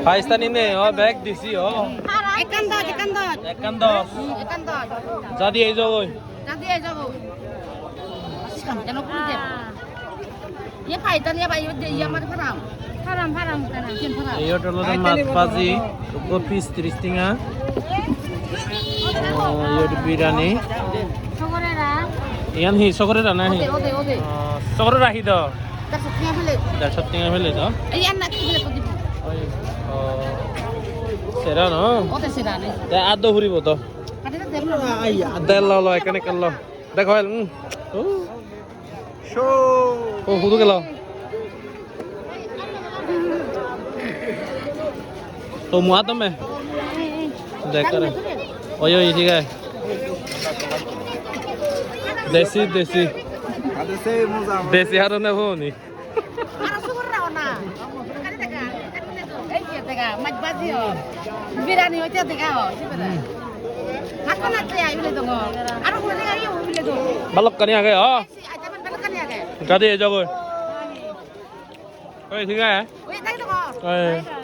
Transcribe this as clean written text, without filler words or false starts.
পাকিস্তানি নে ও ব্যাগ দিছি ও একান দশ একান দশ যা দিয়ে যাবো nanti aja bu sekarang jangan kulit ya paitan ya pak ya mari haram haram kian haram এই হোটেলের মাছ ভাজি পিস 30 টাকা এই বিরিয়ানি ইয়ান হি সকরে রানা হি ode সকরে রাখি দাও tersuknya beli 150 টাকা ফেলে দাও iya anak beli kok gitu সেরা ন ode sedane তে আদো ফুরিব তো kadang dia তেল লো এখানে কাল দেখো শো ও হুদু গেল तो मुआ तो मैं देख कर ओयो ये ठीक है देसी देसी देसी हारो ने हो नहीं Ara sukur na ona. Kani tega. Eh kia tega. Maj bazi ho. Birani ho tia tega ho. Sibera. Hakko na tia ibile dongo. Ara ko tega iyo ibile do. balok kani आ गए हां Si aja man balakan ya ke. गाड़ी जाओ ओए ठीक है Oi tagi dongo. ओए